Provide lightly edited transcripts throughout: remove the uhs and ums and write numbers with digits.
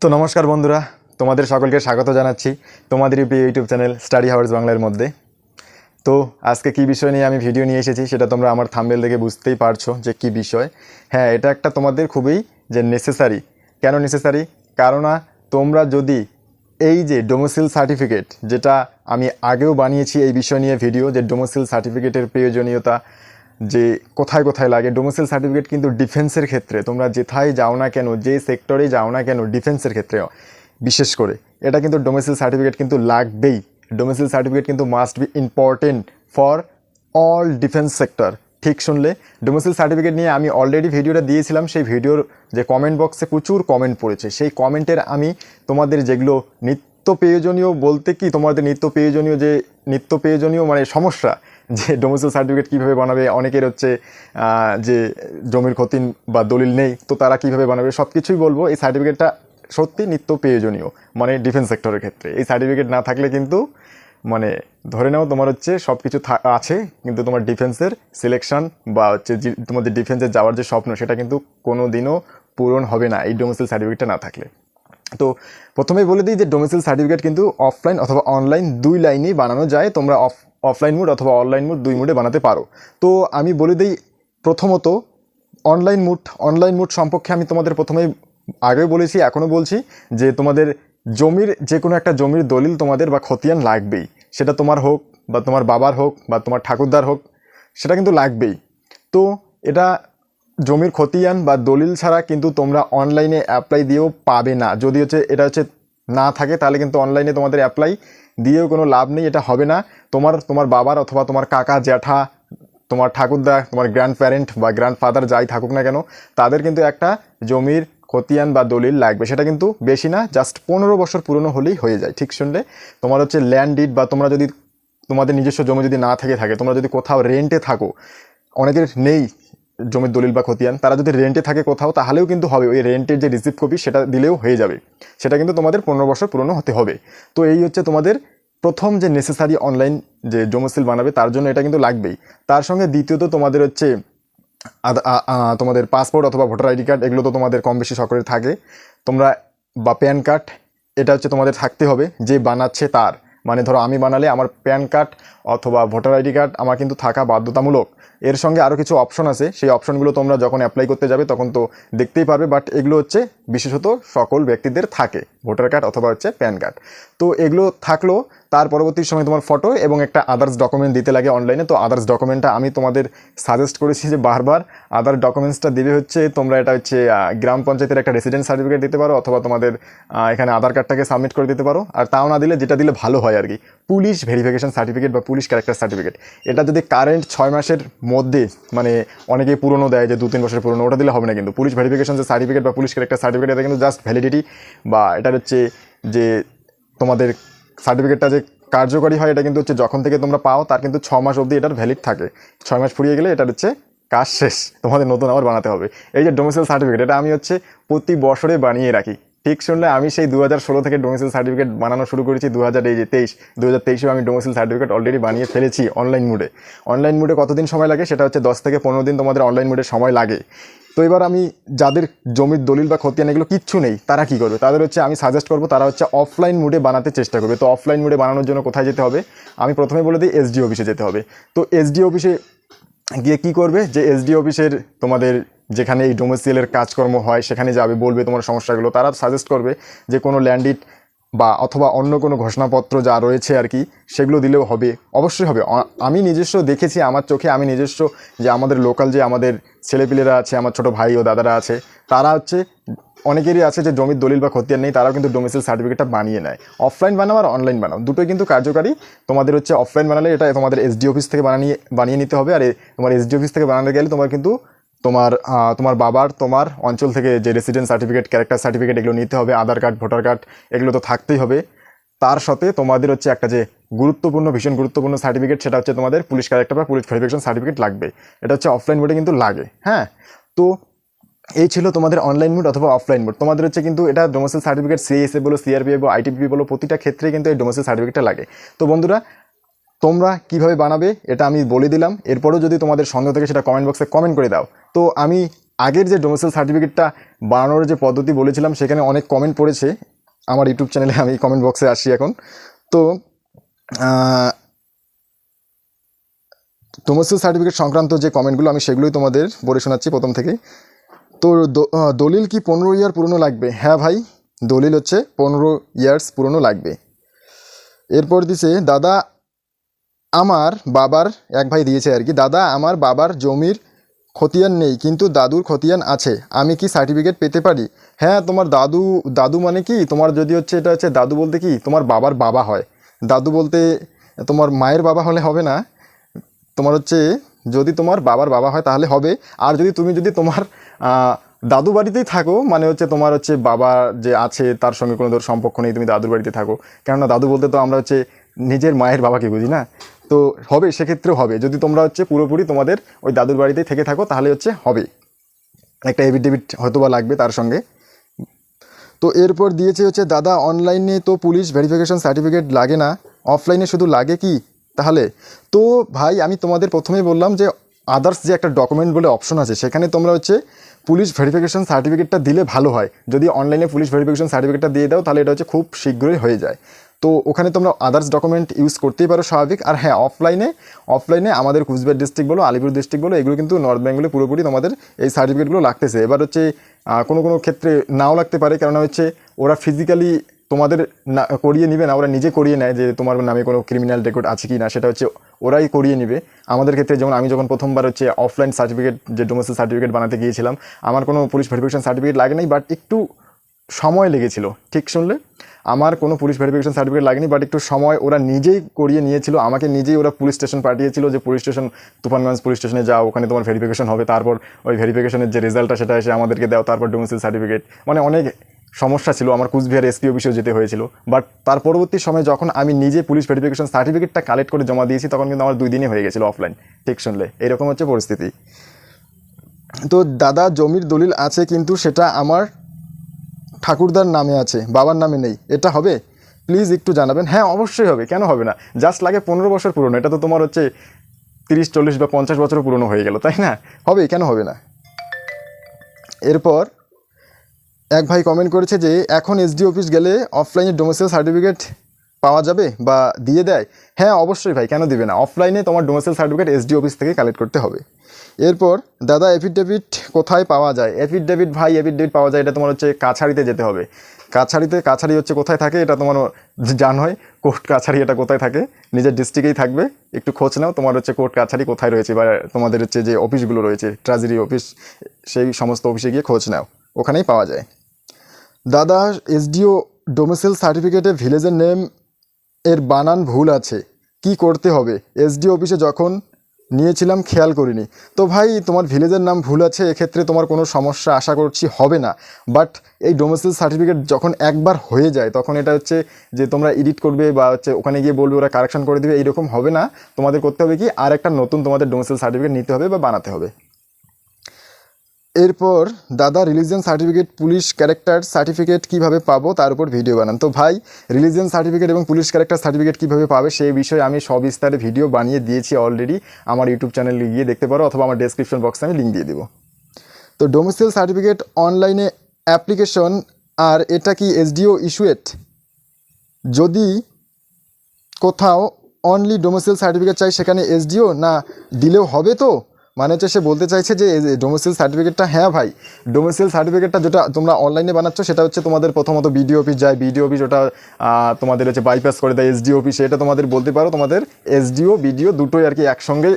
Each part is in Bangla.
তো নমস্কার বন্ধুরা, তোমাদের সকলকে স্বাগত জানাচ্ছি তোমাদের প্রিয় ইউটিউব চ্যানেল স্টাডি হাওয়ার্স বাংলার মধ্যে। তো আজকে কি বিষয় নিয়ে আমি ভিডিও নিয়ে এসেছি সেটা তোমরা আমার থাম্বনেল দেখে বুঝতেই পারছো যে কি বিষয়। হ্যাঁ, এটা একটা তোমাদের খুবই যে নেসেসারি। কেন নেসেসারি? কারণ তোমরা যদি এই যে ডোমিসাইল সার্টিফিকেট, যেটা আমি আগেও বানিয়েছি এই বিষয় নিয়ে ভিডিও, যে ডোমিসাইল সার্টিফিকেটের প্রয়োজনীয়তা যে কোথায় কোথায় লাগে। ডোমিসাইল সার্টিফিকেট কিন্তু ডিফেন্সের ক্ষেত্রে তোমরা যেথায় যাও না কেন, যে সেক্টরে যাও না কেন, ডিফেন্সের ক্ষেত্রে বিশেষ করে এটা কিন্তু ডোমিসাইল সার্টিফিকেট কিন্তু লাগবেই। ডোমিসাইল সার্টিফিকেট কিন্তু must be important for all defence sector. ঠিক শুনলে, ডোমিসাইল সার্টিফিকেট নিয়ে আমি অলরেডি ভিডিওটা দিয়েছিলাম। সেই ভিডিওর যে কমেন্ট বক্সে প্রচুর কমেন্ট পড়েছে, সেই কমেন্টের আমি তোমাদের যেগুলো নিত্য প্রয়োজনীয়, বলতে কি তোমাদের নিত্য প্রয়োজনীয় মানে সমস্যা, যে ডোমিসাইল সার্টিফিকেট কীভাবে বানাবে, অনেকের হচ্ছে যে জমির খতিয়ান বা দলিল নেই, তো তারা কীভাবে বানাবে, সব কিছুই বলবো। এই সার্টিফিকেটটা সত্যি নিত্য প্রয়োজনীয়, মানে ডিফেন্স সেক্টরের ক্ষেত্রে এই সার্টিফিকেট না থাকলে কিন্তু মানে ধরে নাও তোমার হচ্ছে সব কিছু আছে, কিন্তু তোমার ডিফেন্সের সিলেকশন বা হচ্ছে তোমাদের ডিফেন্সে যাওয়ার যে স্বপ্ন, সেটা কিন্তু কোনো দিনও পূরণ হবে না এই ডোমিসাইল সার্টিফিকেটটা না থাকলে। তো প্রথমেই বলে দিই যে ডোমিসাইল সার্টিফিকেট কিন্তু অফলাইন অথবা অনলাইন দুই লাইনেই বানানো যায়। তোমরা অফলাইন মোড অথবা অনলাইন মোড দুই মোডে বানাতে পারো। তো আমি বলে দিই প্রথমত অনলাইন মোড সম্পর্কে আমি তোমাদের প্রথমেই আগেও বলেছি, এখনও বলছি যে তোমাদের জমির যে কোনো একটা জমির দলিল তোমাদের বা খতিয়ান লাগবেই। সেটা তোমার হোক বা তোমার বাবার হোক বা তোমার ঠাকুরদার হোক, সেটা কিন্তু লাগবেই। তো এটা জমির খতিয়ান বা দলিল ছাড়া কিন্তু তোমরা অনলাইনে অ্যাপ্লাই দিয়েও পাবে না। যদি হচ্ছে এটা হচ্ছে না থাকে, তাহলে কিন্তু অনলাইনে তোমাদের অ্যাপ্লাই দিয়েও কোনো লাভ নেই, এটা হবে না। তোমার বাবার অথবা তোমার কাকা জ্যাঠা, তোমার ঠাকুরদা, তোমার গ্র্যান্ড প্যারেন্ট বা গ্র্যান্ডফাদার যাই থাকুক না কেন, তাদের কিন্তু একটা জমির খতিয়ান বা দলিল লাগবে। সেটা কিন্তু বেশি না, জাস্ট 15 বছর পুরনো হলেই হয়ে যায়। ঠিক শুনলে, তোমার হচ্ছে ল্যান্ড ডিড বা তোমরা যদি তোমাদের নিজস্ব জমি যদি না থাকে, তোমরা যদি কোথাও রেন্টে থাকো, অনেকের নেই জমির দলিল বা খতিয়ান, তারা যদি রেন্টে থাকে কোথাও, তাহলেও কিন্তু হবে। ওই রেন্টের যে রিসিপ্ট কপি সেটা দিলেও হয়ে যাবে। সেটা কিন্তু তোমাদের 15 বছর পুরনো হতে হবে। তো এই হচ্ছে তোমাদের প্রথম যে নেসেসারি অনলাইন যে ডোমিসাইল বানাবে, তার জন্য এটা কিন্তু লাগবেই। তার সঙ্গে দ্বিতীয়ত তোমাদের হচ্ছে তোমাদের পাসপোর্ট অথবা ভোটার আইডি কার্ড, এগুলো তো তোমাদের কম বেশি সকলের থাকে। তোমরা বা প্যান কার্ড, এটা হচ্ছে তোমাদের থাকতে হবে যে বানাচ্ছে তার। মানে ধরো আমি বানালে আমার প্যান কার্ড অথবা ভোটার আইডি কার্ড আমার কিন্তু থাকা বাধ্যতামূলক। এর সঙ্গে আরও কিছু অপশন আছে, সেই অপশনগুলো তোমরা যখন অ্যাপ্লাই করতে যাবে তখন তো দেখতেই পারবে, বাট এগুলো হচ্ছে বিশেষত সকল ব্যক্তিদের থাকে, ভোটার কার্ড অথবা হচ্ছে প্যান কার্ড। তো এগুলো থাকলেও তার পরবর্তী সময় তোমার ফটো এবং একটা আদার্স ডকুমেন্ট দিতে লাগে অনলাইনে। তো আদার্স ডকুমেন্টটা আমি তোমাদের সাজেস্ট করেছি যে বারবার আদার ডকুমেন্টসটা দিবে হচ্ছে তোমরা এটা হচ্ছে গ্রাম পঞ্চায়েতের একটা রেসিডেন্স সার্টিফিকেট দিতে পারো, অথবা তোমাদের এখানে আধার কার্ডটাকে সাবমিট করে দিতে পারো। আর তাও না দিলে, যেটা দিলে ভালো হয় আর কি, পুলিশ ভেরিফিকেশন সার্টিফিকেট বা পুলিশ ক্যারেক্টার সার্টিফিকেট। এটা যদি কারেন্ট 6 মাসের মধ্যে, মানে অনেকেই পুরনো দেয় যে 2-3 বছরের পুরনো, ওটা দিলে হবে না। কিন্তু পুলিশ ভেরিফিকেশন যে সার্টিফিকেট বা পুলিশ ক্যারেক্টার সার্টিফিকেট, এটা কিন্তু জাস্ট ভ্যালিডিটি বা এটা হচ্ছে যে তোমাদের সার্টিফিকেটটা যে কার্যকরী হয়, এটা কিন্তু হচ্ছে যখন থেকে তোমরা পাও তার কিন্তু 6 মাস অবধি এটার ভ্যালিড থাকে। 6 মাস ফুরিয়ে গেলে এটা হচ্ছে কাজ শেষ, তোমাদের নতুন আবার বানাতে হবে। এই যে ডোমিসাইল সার্টিফিকেট, এটা আমি হচ্ছে প্রতি বছরে বানিয়ে রাখি। ঠিক শুনলে, আমি সেই 2016 থেকে ডোমিসাইল সার্টিফিকেট বানানো শুরু করেছি। 2023-এও আমি ডোমিসাইল সার্টিফিকেট অলরেডি বানিয়ে ফেলেছি অনলাইন মোডে কতদিন সময় লাগে, সেটা হচ্ছে 10 থেকে 15 দিন তোমাদের অনলাইন মোডে সময় লাগে। তো এবার আমি যাদের জমির দলিল বা খতিয়ান এগুলো কিচ্ছু নেই, তারা কি করবে, তাদের হচ্ছে আমি সাজেস্ট করবো তারা হচ্ছে অফলাইন মোডে বানাতে চেষ্টা করবে। তো অফলাইন মোডে বানানোর জন্য কোথায় যেতে হবে, আমি প্রথমে বলে দিই এসডি অফিসে যেতে হবে। তো এসডি অফিসে গিয়ে কী করবে, যে এসডি অফিসের তোমাদের যেখানে এই ডোমিসাইলের কাজকর্ম হয় সেখানে যাবে, বলবে তোমার সমস্যাগুলো। তারা সাজেস্ট করবে যে কোনো ল্যান্ডিট বা অথবা অন্য কোনো ঘোষণাপত্র যা রয়েছে আর কি, সেগুলো দিলেও হবে, অবশ্যই হবে। আমি নিজস্ব দেখেছি আমার চোখে, আমি নিজস্ব যে আমাদের লোকাল যে আমাদের ছেলেপিলেরা আছে, আমার ছোটো ভাই ও দাদারা আছে, তারা হচ্ছে অনেকেরই আছে যে জমির দলিল বা খতিয়ান নেই, তারাও কিন্তু ডোমিসাইল সার্টিফিকেটটা বানিয়ে নেয়। অফলাইন বানাও আর অনলাইন বানাও, দুটোই কিন্তু কার্যকারী। তোমাদের হচ্ছে অফলাইন বানালে এটা তোমাদের এসডি অফিস থেকে বানিয়ে নিতে হবে। আর তোমার এসডি অফিস থেকে বানাতে গেলে তোমার কিন্তু তোমার বাবার, তোমার অঞ্চল থেকে যে রেসিডেন্স সার্টিফিকেট, ক্যারেক্টার সার্টিফিকেট, এগুলো নিতে হবে। আধার কার্ড, ভোটার কার্ড, এগুলো তো থাকতেই হবে। তার সাথে তোমাদের হচ্ছে একটা যে ভীষণ গুরুত্বপূর্ণ সার্টিফিকেট, সেটা হচ্ছে তোমাদের পুলিশ ক্যারেক্টার বা পুলিশ ভেরিফিকেশন সার্টিফিকেট লাগবে। এটা হচ্ছে অফলাইন মোডে কিন্তু লাগে। হ্যাঁ, তো এই ছিল তোমাদের অনলাইন মোড অথবা অফলাইন মোড। তোমাদের হচ্ছে কিন্তু এটা ডোমিসাইল সার্টিফিকেট সিএসএ বলো, সিআরপিএফ বলো, আইটিপিপি বলো, প্রতিটা ক্ষেত্রে কিন্তু এই ডোমিসাইল সার্টিফিকেটটা লাগে। তো বন্ধুরা, তোমরা কিভাবে বানাবে এটা আমি বলে দিলাম। এরপরেও যদি তোমাদের সন্দেহ থাকে সেটা কমেন্ট বক্সে কমেন্ট করে দাও। তো আমি আগের যে ডোমিসাইল সার্টিফিকেটটা বানানোর যে পদ্ধতি বলেছিলাম সেখানে অনেক কমেন্ট পড়েছে আমার ইউটিউব চ্যানেলে, আমি কমেন্ট বক্সে আসি এখন। তো ডোমিসাইল সার্টিফিকেট সংক্রান্ত যে কমেন্টগুলো আমি সেগুলোই তোমাদের পড়ে শোনাচ্ছি প্রথম থেকে। তো দলিল কি 15 ইয়ার পুরনো লাগবে? হ্যাঁ ভাই, দলিল হচ্ছে 15 ইয়ার্স পুরনো লাগবে। এরপর দিছে দাদা আমার বাবার, এক ভাই দিয়েছে আর কি, দাদা আমার বাবার জমির খতিয়ান নেই কিন্তু দাদুর খতিয়ান আছে, আমি কি সার্টিফিকেট পেতে পারি? হ্যাঁ, তোমার দাদু মানে কি, তোমার যদি হচ্ছে এটা হচ্ছে দাদু বলতে কি তোমার বাবার বাবা হয়, দাদু বলতে তোমার মায়ের বাবা হলে হবে না, তোমার হচ্ছে যদি তোমার বাবার বাবা হয় তাহলে হবে। আর যদি তোমার দাদু বাড়িতেই থাকো, মানে হচ্ছে তোমার হচ্ছে বাবা যে আছে তার সঙ্গে কোনো ধর সম্পর্ক নেই, তুমি দাদুর বাড়িতে থাকো, কেননা দাদু বলতে তো আমরা হচ্ছে নিজের মায়ের বাবাকে বুঝি না, তো হবে, সেক্ষেত্রেও হবে। যদি তোমরা হচ্ছে পুরোপুরি তোমাদের ওই দাদুর বাড়িতেই থেকে থাকো তাহলে হচ্ছে হবে, একটা এফিডেভিট হয়তো বা লাগবে তার সঙ্গে। তো এরপর দিয়েছে হচ্ছে দাদা অনলাইনে তো পুলিশ ভেরিফিকেশন সার্টিফিকেট লাগে না, অফলাইনে শুধু লাগে কি তাহলে? তো ভাই আমি তোমাদের প্রথমেই বললাম যে আদার্স যে একটা ডকুমেন্ট বলে অপশন আছে, সেখানে তোমরা হচ্ছে পুলিশ ভেরিফিকেশন সার্টিফিকেটটা দিলে ভালো হয়। যদি অনলাইনে পুলিশ ভেরিফিকেশন সার্টিফিকেটটা দিয়ে দাও তাহলে এটা হচ্ছে খুব শীঘ্রই হয়ে যায়। তো ওখানে তোমরা আদার্স ডকুমেন্ট ইউজ করতেই পারো স্বাভাবিক। আর হ্যাঁ, অফলাইনে আমাদের কুচবিহার ডিস্ট্রিক্ট বলো, আলিপুর ডিস্ট্রিক্ট বলো, এগুলো কিন্তু নর্থ বেঙ্গলে পুরোপুরি তোমাদের এই সার্টিফিকেটগুলো লাগতেছে। এবার হচ্ছে কোনো ক্ষেত্রে নাও লাগতে পারে, কেননা হচ্ছে ওরা ফিজিক্যালি তোমাদের না করিয়ে নেবে না, ওরা নিজে করিয়ে নেয় যে তোমার নামে কোনো ক্রিমিনাল রেকর্ড আছে কি না, সেটা হচ্ছে ওরাই করিয়ে নেবে। আমাদের ক্ষেত্রে যেমন আমি যখন প্রথমবার হচ্ছে অফলাইন সার্টিফিকেট যে ডোমিসাইল সার্টিফিকেট বানাতে গিয়েছিলাম, আমার কোনো পুলিশ ভেরিফিকেশন সার্টিফিকেট লাগে নাই, বাট একটু সময় লেগেছিল। ঠিক শুনলে, আমার কোনো পুলিশ ভেরিফিকেশন সার্টিফিকেট লাগেনি, বাট একটু সময় ওরা নিজেই করিয়ে নিয়েছিল, আমাকে নিজেই ওরা পুলিশ স্টেশন পাঠিয়েছিল যে পুলিশ স্টেশন তুফানগঞ্জ পুলিশ স্টেশনে যাও, ওখানে তোমার ভেরিফিকেশন হবে, তারপর ওই ভেরিফিকেশনের যে রেজাল্টটা সেটা এসে আমাদেরকে দাও, তারপর ডোমিসাইল সার্টিফিকেট। মানে অনেক সমস্যা ছিল, আমার কুচবিহার এসপি অফিসেও যেতে হয়েছিল। বাট তার পরবর্তী সময় যখন আমি নিজে পুলিশ ভেরিফিকেশন সার্টিফিকেটটা কালেক্ট করে জমা দিয়েছি তখন কিন্তু আমার 2 দিনে হয়ে গেছিলো অফলাইন। ঠিক শুনলে, এরকম হচ্ছে পরিস্থিতি। তো দাদা জমির দলিল আছে কিন্তু সেটা আমার ঠাকুরদার নামে আছে, বাবার নামে নেই, এটা হবে? প্লিজ একটু জানাবেন। হ্যাঁ অবশ্যই হবে, কেন হবে না? জাস্ট লাগে 15 বছর পুরনো, এটা তো তোমার হচ্ছে 30, 40 বা 50 বছরও পুরনো হয়ে গেল, তাই না? হবে, কেন হবে না? এরপর এক ভাই কমেন্ট করেছে যে এখন এসডি অফিস গেলে অফলাইনে ডোমিসাইল সার্টিফিকেট পাওয়া যাবে বা দিয়ে দেয়? হ্যাঁ অবশ্যই ভাই, কেন দিবে না? অফলাইনে তোমার ডোমিসাইল সার্টিফিকেট এসডি অফিস থেকে কালেক্ট করতে হবে। এরপর দাদা এফিডেভিট কোথায় পাওয়া যায়? এফিডেভিট ভাই, এফিডেভিট পাওয়া যায় এটা তোমার হচ্ছে কাছারিতে যেতে হবে। কাছারি হচ্ছে কোথায় থাকে এটা তোমার জান হয়, কোর্ট কাছারি এটা কোথায় থাকে, নিজের ডিস্ট্রিক্টেই থাকবে, একটু খোঁজ নাও তোমার হচ্ছে কোর্ট কাছারি কোথায় রয়েছে, বা তোমাদের হচ্ছে যে অফিসগুলো রয়েছে ট্রেজারি অফিস, সেই সমস্ত অফিসে গিয়ে খোঁজ নাও, ওখানেই পাওয়া যায়। দাদা এসডিও ডোমিসাইল সার্টিফিকেটে ভিলেজের নেম এর বানান ভুল আছে, কি করতে হবে? এসডি অফিসে যখন নিয়েছিলাম খেয়াল করিনি। তো ভাই তোমার ভিলেজের নাম ভুল আছে, এক্ষেত্রে তোমার কোনো সমস্যা আশা করছি হবে না। বাট এই ডোমিসাইল সার্টিফিকেট যখন একবার হয়ে যায় তখন এটা হচ্ছে যে তোমরা এডিট করবে বা হচ্ছে ওখানে গিয়ে বলবে ওরা কারেকশন করে দেবে, এইরকম হবে না। তোমাদের করতে হবে কি, আর একটা নতুন তোমাদের ডোমিসাইল সার্টিফিকেট নিতে হবে বা বানাতে হবে। এরপর দাদা religion certificate police character certificate কীভাবে পাবো তার উপর ভিডিও বানান। তো ভাই রিলিজিয়ান সার্টিফিকেট এবং পুলিশ ক্যারেক্টার সার্টিফিকেট কীভাবে পাবে সেই বিষয়ে আমি সবিস্তারে ভিডিও বানিয়ে দিয়েছি অলরেডি, আমার ইউটিউব চ্যানেলে গিয়ে দেখতে পারো, অথবা আমার ডেসক্রিপশন বক্সে আমি লিঙ্ক দিয়ে দেবো। তো ডোমিসাইল সার্টিফিকেট অনলাইনে অ্যাপ্লিকেশন, আর এটা কি এসডিও ইস্যুয়েট? যদি কোথাও অনলি ডোমিসাইল সার্টিফিকেট চাই সেখানে এসডিও না দিলেও হবে? তো মানে হচ্ছে সে বলতে চাইছে যে ডোমিসাইল সার্টিফিকেটটা, হ্যাঁ ভাই ডোমিসাইল সার্টিফিকেটটা যেটা তোমরা অনলাইনে বানাচ্ছ সেটা হচ্ছে তোমাদের প্রথমত বিডিও অফিস যায়, বিডিও অফিস ওটা তোমাদের হচ্ছে বাইপাস করে দেয় এসডিও অফিসে, এটা তোমাদের বলতে পারো তোমাদের এসডিও বিডিও দুটোই আর কি একসঙ্গে,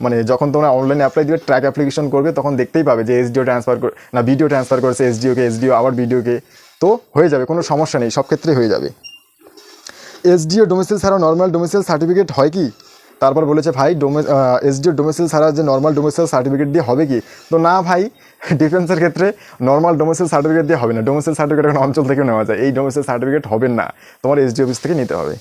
মানে যখন তোমরা অনলাইনে অ্যাপ্লাই দিবে ট্র্যাক অ্যাপ্লিকেশন করবে তখন দেখতেই পাবে যে এসডিও ট্রান্সফার না বিডিও ট্রান্সফার করেছে এসডিও আবার বিডিওকে, তো হয়ে যাবে, কোনো সমস্যা নেই, সব ক্ষেত্রেই হয়ে যাবে। এসডিও ডোমিসাইল ছাড়াও নর্মাল ডোমিসাইল সার্টিফিকেট হয় কি? তারপর বলেছে ভাই এসডিও ডোমিসাইল ছাড়া যে নর্মাল ডোমিসাইল সার্টিফিকেট দিয়ে হবে কি? তো না ভাই, ডিফেন্সের ক্ষেত্রে নর্মাল ডোমিসাইল সার্টিফিকেট দিয়ে হবে না, ডোমিসাইল সার্টিফিকেট এখন অঞ্চল থেকেও নেওয়া যায়, এই ডোমিসাইল সার্টিফিকেট হবে না, তোমার এসডি অফিস থেকে নিতে হবে।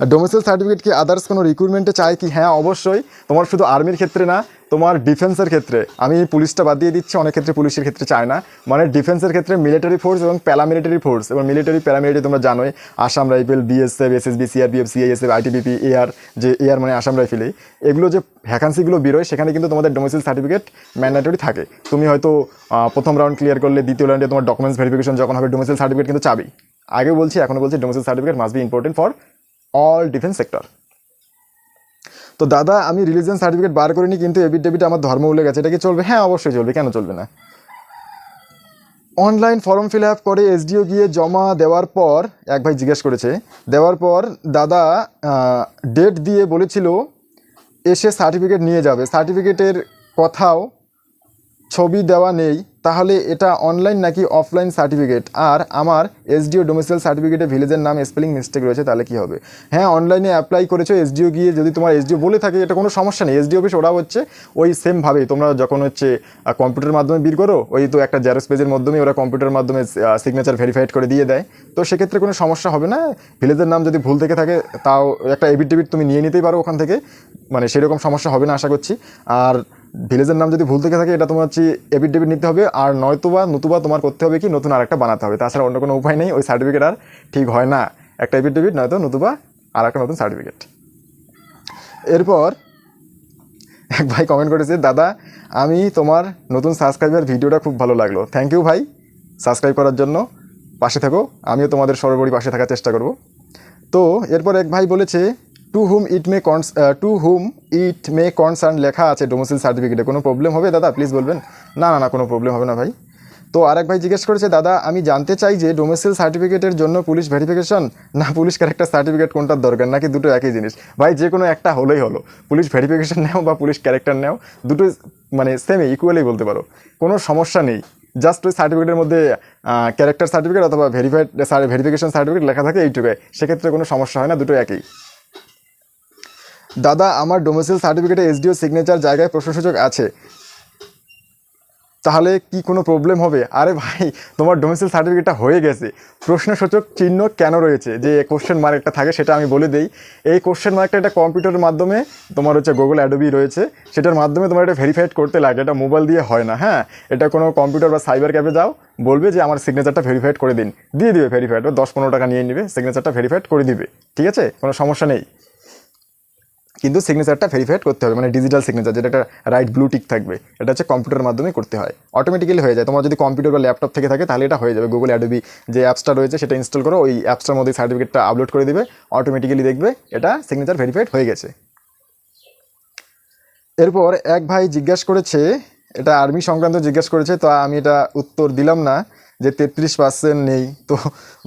ডোমিসাইল সার্টিফিকেট কি আদার্স কোনো রিক্রুটমেন্টে চায় কি? হ্যাঁ অবশ্যই, তোমার শুধু আর্মির ক্ষেত্রে না, তোমার ডিফেন্সের ক্ষেত্রে, আমি পুলিশটা বাদ দিয়ে দিচ্ছি, অনেক ক্ষেত্রে পুলিশের ক্ষেত্রে চায় না, মানে ডিফেন্সের ক্ষেত্রে মিলিটারি ফোর্স এবং প্যারামিলিটারি ফোর্স, এবং মিলিটারি প্যারামিলিটারি তোমরা জানোই, Assam rifle, BSF, SSB, CRPF, CISF, ITBP, AR, যে এআর মানে আসাম রাইফেলেই, এগুলো যে ভ্যাকান্সিগুলো বেরোয় সেখানে কিন্তু তোমাদের ডোমিসাইল সার্টিফিকেট ম্যান্ডেটরি থাকে। তুমি হয়তো প্রথম রাউন্ড ক্লিয়ার করলে দ্বিতীয় রাউন্ডে তোমার ডকুমেন্টস ভেরিফিকেশন যখন হবে, ডোমিসাইল সার্টিফিকেট কিন্তু চাবি। আগে বলছি, এখনও বলছি, domicile certificate must be important for all defence sector. তো দাদা আমি রিলিজিয়ান সার্টিফিকেট বার করিনি, কিন্তু এফিডেভিট আমার ধর্ম উল্লেখ আছে, এটা কি চলবে? হ্যাঁ অবশ্যই চলবে, কেন চলবে না। অনলাইন ফর্ম ফিল আপ করে এসডিও গিয়ে জমা দেওয়ার পর, এক ভাই জিজ্ঞেস করেছে, দেওয়ার পর দাদা ডেট দিয়ে বলেছিল এসে সার্টিফিকেট নিয়ে যাবে, সার্টিফিকেটের কোথাও ছবি দেওয়া নেই, তাহলে এটা অনলাইন নাকি অফলাইন সার্টিফিকেট? আর আমার এসডিও ডোমিসাইল সার্টিফিকেটে ভিলেজের নাম স্পেলিং মিস্টেক রয়েছে, তাহলে কী হবে? হ্যাঁ অনলাইনে অ্যাপ্লাই করেছো এসডিও গিয়ে, যদি তোমার এসডিও বলে থাকে এটা কোনো সমস্যা নেই, এসডিও অফিস ওরা হচ্ছে ওই সেমভাবেই তোমরা যখন হচ্ছে কম্পিউটারের মাধ্যমে বিল করো, ওই তো একটা জেরক্স পেজের মাধ্যমে ওরা কম্পিউটারের মাধ্যমে সিগনেচার ভেরিফাইড করে দিয়ে দেয়, তো সেক্ষেত্রে কোনো সমস্যা হবে না। ভিলেজের নাম যদি ভুল থেকে থাকে তাও একটা এফিডেভিট তুমি নিয়ে নিতেই পারো ওখান থেকে, মানে সেরকম সমস্যা হবে না আশা করছি। আর ভিলেজের নাম যদি ভুল থেকে থাকে এটা তোমার হচ্ছে এফিডেভিট নিতে হবে, আর নতুবা তোমার করতে হবে কি, নতুন আরেকটা বানাতে হবে, তাছাড়া অন্য কোনো উপায় নেই, ওই সার্টিফিকেট আর ঠিক হয় না, একটা এফিডেভিট নয়তো নতুবা আর একটা নতুন সার্টিফিকেট। এরপর এক ভাই কমেন্ট করেছে, দাদা আমি তোমার নতুন সাবস্ক্রাইবার, ভিডিওটা খুব ভালো লাগলো, থ্যাংক ইউ ভাই সাবস্ক্রাইব করার জন্য, পাশে থাকো, আমিও তোমাদের সর্বোপরি পাশে থাকার চেষ্টা করব। তো এরপর এক ভাই বলেছে, টু হুম ইট মে কনসার্ন লেখা আছে ডোমিসাইল সার্টিফিকেটে, কোনো প্রবলেম হবে দাদা প্লিজ বলবেন? না না না, কোনো প্রবলেম হবে না ভাই। তো আরেক ভাই জিজ্ঞেস করেছে, দাদা আমি জানতে চাই যে ডোমিসাইল সার্টিফিকেটের জন্য পুলিশ ভেরিফিকেশন না পুলিশ ক্যারেক্টার সার্টিফিকেট কোনটার দরকার, নাকি দুটো একই জিনিস? ভাই যে কোনো একটা হলেই হলো, পুলিশ ভেরিফিকেশন নেও বা পুলিশ ক্যারেক্টার নেও, দুটো মানে সেমে ইকুয়ালি বলতে পারো, কোনো সমস্যা নেই। জাস্ট ওই সার্টিফিকেটের মধ্যে ক্যারেক্টার সার্টিফিকেট অথবা ভেরিফিকেশন সার্টিফিকেট লেখা থাকে এইটুকুই, সেক্ষেত্রে কোনো সমস্যা হয় না, দুটো একই। দাদা আমার ডোমিসাইল সার্টিফিকেটে এসডিও সিগনেচার জায়গায় প্রশ্নসূচক আছে, তাহলে কি কোনো প্রবলেম হবে? আরে ভাই তোমার ডোমিসাইল সার্টিফিকেটটা হয়ে গেছে, প্রশ্নসূচক চিহ্ন কেন রয়েছে, যে কোশ্চেন মার্ক একটা থাকে সেটা আমি বলে দিই। এই কোশ্চেন মার্কটা এটা কম্পিউটারের মাধ্যমে তোমার হচ্ছে গুগল অ্যাডোবি রয়েছে, সেটার মাধ্যমে তোমার এটা ভেরিফাইড করতে লাগে, এটা মোবাইল দিয়ে হয় না। হ্যাঁ এটা কোনো কম্পিউটার বা সাইবার ক্যাফে যাও, বলবে যে আমার সিগনেচারটা ভেরিফাইড করে দিন, দিয়ে দিবে ভেরিফাইড, 10-15 টাকা নিয়ে নেবে, সিগনেচারটা ভেরিফাইড করে দিবে, ঠিক আছে, কোনো সমস্যা নেই। কিন্তু সিগনেচারটা ভেরিফাইড করতে হবে, মানে ডিজিটাল সিগনেচার, যেটা একটা রাইট ব্লু টিক থাকবে, এটা হচ্ছে কম্পিউটারের মাধ্যমে করতে হয়, অটোমেটিক্যালি হয়ে যায়। তোমার যদি কম্পিউটার বা ল্যাপটপ থেকে থাকে তাহলে এটা হয়ে যাবে, গুগল অ্যাডোবি যে অ্যাপসটা রয়েছে সেটা ইনস্টল করো, ওই অ্যাপসটার মধ্যে সার্টিফিকেটটা আপলোড করে দিবে, অটোমেটিক্যালি দেখবে এটা সিগনেচার ভেরিফাইড হয়ে গেছে। এরপর এক ভাই জিজ্ঞাসা করেছে, এটা আর্মি সংক্রান্ত জিজ্ঞাসা করেছে, তো আমি এটা উত্তর দিলাম না, যে 33% নেই, তো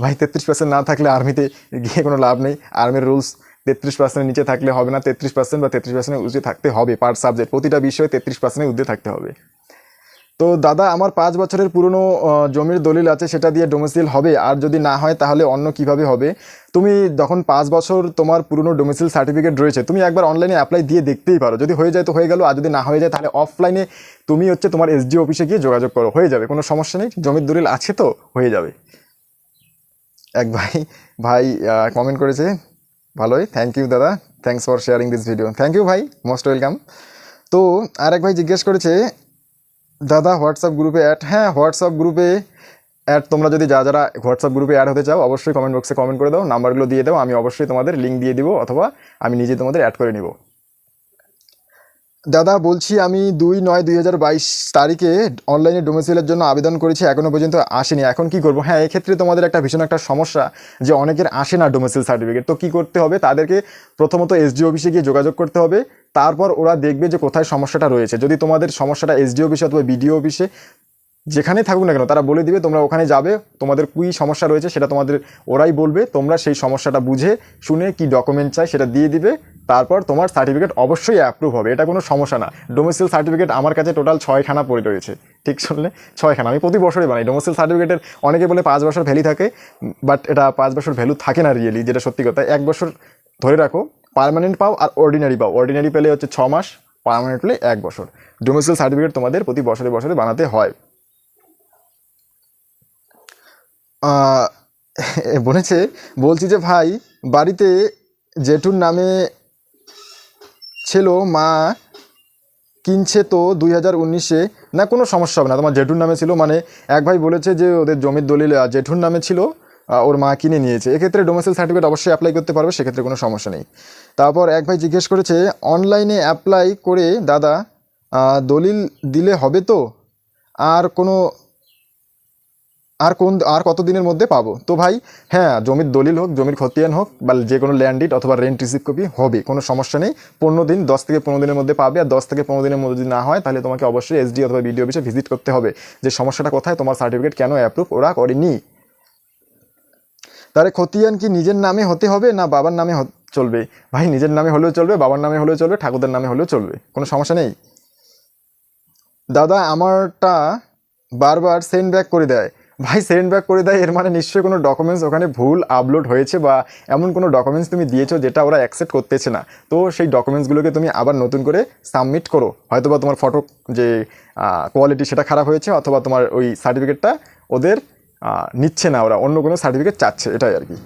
ভাই 33% না থাকলে আর্মিতে গিয়ে কোনো লাভ নেই, আর্মির রুলস 33% নিচে থাকলে হবে না, 33% বা 33% উর্ধে থাকতে হবে, পার সাবজেক্ট প্রতিটা বিষয়ে 33% উর্ধে থাকতে হবে। তো দাদা আমার 5 বছরের পুরনো জমির দলিল আছে, সেটা দিয়ে ডোমিসাইল হবে, আর যদি না হয় তাহলে অন্য কিভাবে হবে? তুমি যখন 5 বছর তোমার পুরনো ডোমিসাইল সার্টিফিকেট রয়েছে, তুমি একবার অনলাইনে অ্যাপ্লাই দিয়ে দেখতেই পারো, যদি হয়ে যায় তো হয়ে গেল, আর যদি না হয়ে যায় তাহলে অফলাইনে তুমি হচ্ছে তোমার এসডিও অফিসে গিয়ে যোগাযোগ করো, হয়ে যাবে, কোনো সমস্যা নেই, জমির দলিল আছে তো হয়ে যাবে। এক ভাই কমেন্ট করেছে, ভালোই, থ্যাংক ইউ দাদা, thanks for sharing this video, thank you ভাই, মোস্ট ওয়েলকাম। তো আরেক ভাই জিজ্ঞেস করেছে, দাদা হোয়াটসঅ্যাপ গ্রুপে অ্যাড, হ্যাঁ হোয়াটসঅ্যাপ গ্রুপে অ্যাড, তোমরা যদি যারা হোয়াটসঅ্যাপ গ্রুপে অ্যাড হতে চাও অবশ্যই কমেন্ট বক্সে কমেন্ট করে দাও, নাম্বারগুলো দিয়ে দাও, আমি অবশ্যই তোমাদের লিঙ্ক দিয়ে দিব, অথবা আমি নিজে তোমাদের অ্যাড করে নিব। দাদা বলছি আমি 2/9/2022 তারিখে অনলাইনে ডোমিসাইলের জন্য আবেদন করেছি, এখনও পর্যন্ত আসেনি, এখন কি করব? হ্যাঁ এক্ষেত্রে তোমাদের একটা ভীষণ একটা সমস্যা, যে অনেকের আসে না ডোমিসাইল সার্টিফিকেট, তো কী করতে হবে, তাদেরকে প্রথমত এসডিও অফিসে গিয়ে যোগাযোগ করতে হবে, তারপর ওরা দেখবে যে কোথায় সমস্যাটা রয়েছে, যদি তোমাদের সমস্যাটা এসডিও অফিসে অথবা বিডিও অফিসে যেখানেই থাকুক না কেন তারা বলে দিবে, তোমরা ওখানে যাবে, তোমাদের কী সমস্যা রয়েছে সেটা তোমাদের ওরাই বলবে, তোমরা সেই সমস্যাটা বুঝে শুনে কি ডকুমেন্ট চাই সেটা দিয়ে দিবে, তারপর তোমার সার্টিফিকেট অবশ্যই অ্যাপ্রুভ হবে, এটা কোনো সমস্যা না। ডোমিসাইল সার্টিফিকেট আমার কাছে টোটাল 6খানা পড়ে রয়েছে, ঠিক শুনলে 6খানা, আমি প্রতি বছরই বানাই ডোমিসাইল সার্টিফিকেটের। অনেকে বলে 5 বছর ভ্যালু থাকে, বাট এটা 5 বছর ভ্যালু থাকে না রিয়েলি, যেটা সত্যি কথা। 1 বছর ধরে রাখো, পার্মানেন্ট পাও আর অর্ডিনারি পাও, অর্ডিনারি পেলে হচ্ছে 6 মাস, পার্মানেন্ট পেলে 1 বছর। ডোমিসাইল সার্টিফিকেট তোমাদের প্রতি বছরে বছরে বানাতে হয়। বলেছে, বলছি যে ভাই বাড়িতে জেঠুর নামে ছিল, মা কিনছে তো 2019-এ, না কোনো সমস্যা হবে না, তোমার জেঠুর নামে ছিল মানে এক ভাই বলেছে যে ওদের জমির দলিল জেঠুর নামে ছিল, ওর মা কিনে নিয়েছে, এক্ষেত্রে ডোমিসাইল সার্টিফিকেট অবশ্যই অ্যাপ্লাই করতে পারবে, সেক্ষেত্রে কোনো সমস্যা নেই। তারপর এক ভাই জিজ্ঞেস করেছে অনলাইনে অ্যাপ্লাই করে দাদা দলিল দিলে হবে তো, আর কোনো আর কত দিনের মধ্যে পাবো? তো ভাই হ্যাঁ, জমির দলিল হোক, জমির খতিয়ান হোক, বা যে কোনো ল্যান্ড ডিড অথবা রেন্ট রিসিভ কপি হবে, কোনো সমস্যা নেই। 15 দিন, 10 থেকে 15 দিনের মধ্যে পাবে। আর 10 থেকে 15 দিনের মধ্যে যদি না হয় তাহলে তোমাকে অবশ্যই এসডি অথবা বিডিও অফিসে ভিজিট করতে হবে যে সমস্যাটা কোথায়, তোমার সার্টিফিকেট কেন অ্যাপ্রুভ ওরা করেনি। তাহলে খতিয়ান কি নিজের নামে হতে হবে না বাবার নামে চলবে? ভাই নিজের নামে হলেও চলবে, বাবার নামে হলেও চলবে, ঠাকুরদার নামে হলেও চলবে, কোনো সমস্যা নেই। দাদা আমারটা বারবার সেন্ড ব্যাক করে দেয়। ভাই সেন্ড ব্যাক করে দেয় এর মানে নিশ্চয়ই কোনো ডকুমেন্টস ওখানে ভুল আপলোড হয়েছে, বা এমন কোনো ডকুমেন্টস তুমি দিয়েছো যেটা ওরা অ্যাকসেপ্ট করতেছে না। তো সেই ডকুমেন্টসগুলোকে তুমি আবার নতুন করে সাবমিট করো। হয়তো বা তোমার ফটো যে কোয়ালিটি সেটা খারাপ হয়েছে, অথবা তোমার ওই সার্টিফিকেটটা ওদের নিচ্ছে না, ওরা অন্য কোনো সার্টিফিকেট চাচ্ছে, এটাই আর কি।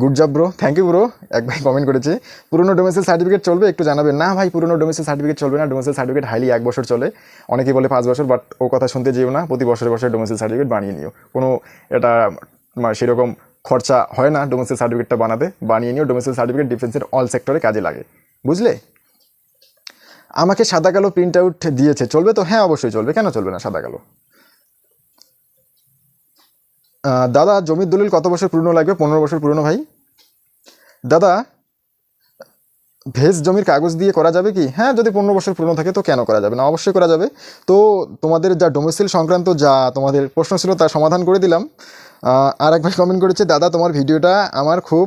Good job bro, thank you bro. এক ভাই কমেন্ট করেছে পুরনো ডোমিসাইল সার্টিফিকেট চলবে, একটু জানাবেন। না ভাই, পুরনো ডোমিসাইল সার্টিফিকেট চলবে না, ডোমিসাইল সার্টিফিকেট হাইলি 1 বছর চলে, অনেকেই বলে 5 বছর, বাট ও কথা শুনতে যেও না, প্রতি বছরে বছরে ডোমিসাইল সার্টিফিকেট বানিয়ে নিও। কোনো এটা সেরকম খরচা হয় না ডোমিসাইল সার্টিফিকেটটা বানিয়ে নিও। ডোমিসাইল সার্টিফিকেট ডিফেন্সের অল সেক্টরে কাজে লাগে, বুঝলে। আমাকে সাদা কালো প্রিন্ট আউট দিয়েছে, চলবে তো? হ্যাঁ অবশ্যই চলবে, কেন চলবে না সাদা কালো। দাদা জমির দলিল কত বছর পুরনো লাগবে? 15 বছর পুরনো ভাই। দাদা ভেজ জমির কাগজ দিয়ে করা যাবে কি? হ্যাঁ, যদি 15 বছর পুরনো থাকে তো কেন করা যাবে না, অবশ্যই করা যাবে। তো তোমাদের যা ডোমিসাইল সংক্রান্ত যা তোমাদের প্রশ্ন ছিল তার সমাধান করে দিলাম। আর এক ভাই কমেন্ট করেছে দাদা তোমার ভিডিওটা আমার খুব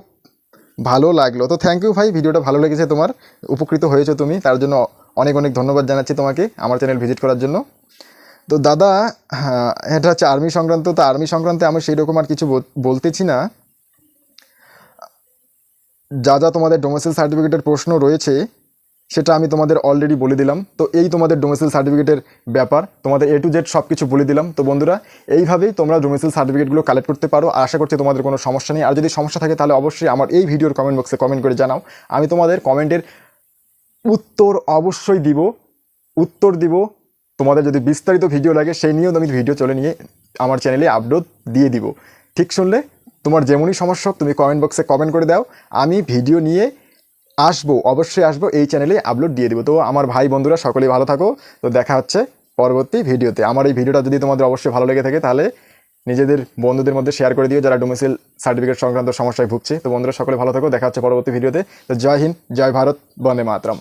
ভালো লাগলো। তো থ্যাংক ইউ ভাই, ভিডিওটা ভালো লেগেছে তোমার, উপকৃত হয়েছো তুমি, তার জন্য অনেক অনেক ধন্যবাদ জানাচ্ছি তোমাকে আমার চ্যানেল ভিজিট করার জন্য। তো দাদা এটা হচ্ছে আর্মি সংক্রান্ত, তো আর্মি সংক্রান্তে আমি সেই রকম আর কিছু বলতেছি না। যা যা তোমাদের ডোমিসাইল সার্টিফিকেটের প্রশ্ন রয়েছে সেটা আমি তোমাদের অলরেডি বলে দিলাম। তো এই তোমাদের ডোমিসাইল সার্টিফিকেটের ব্যাপার, তোমাদের A to Z সব কিছু বলে দিলাম। তো বন্ধুরা এইভাবেই তোমরা ডোমিসাইল সার্টিফিকেটগুলো কালেক্ট করতে পারো। আশা করছি তোমাদের কোনো সমস্যা নেই। আর যদি সমস্যা থাকে তাহলে অবশ্যই আমার এই ভিডিওর কমেন্ট বক্সে কমেন্ট করে জানাও, আমি তোমাদের কমেন্টের উত্তর অবশ্যই উত্তর দিব। তোমাদের যদি বিস্তারিত ভিডিও লাগে সেই নিয়েও আমি ভিডিও নিয়ে আমার চ্যানেলে আপলোড দিয়ে দিব। ঠিক শুনলে, তোমার যেমনই সমস্যা হোক তুমি কমেন্ট বক্সে কমেন্ট করে দাও, আমি ভিডিও নিয়ে অবশ্যই আসবো, এই চ্যানেলে আপলোড দিয়ে দিব। তো আমার ভাই বন্ধুরা সকলেই ভালো থাকো। তো দেখা হচ্ছে পরবর্তী ভিডিওতে। আমার এই ভিডিওটা যদি তোমাদের অবশ্যই ভালো লেগে থাকে তাহলে নিজেদের বন্ধুদের মধ্যে শেয়ার করে দিও যারা ডোমিসাইল সার্টিফিকেট সংক্রান্ত সমস্যায় ভুগছে। তো বন্ধুরা সকলে ভালো থাকো, দেখা হচ্ছে পরবর্তী ভিডিওতে। তো জয় হিন্দ, জয় ভারত, বন্দে মাতরম।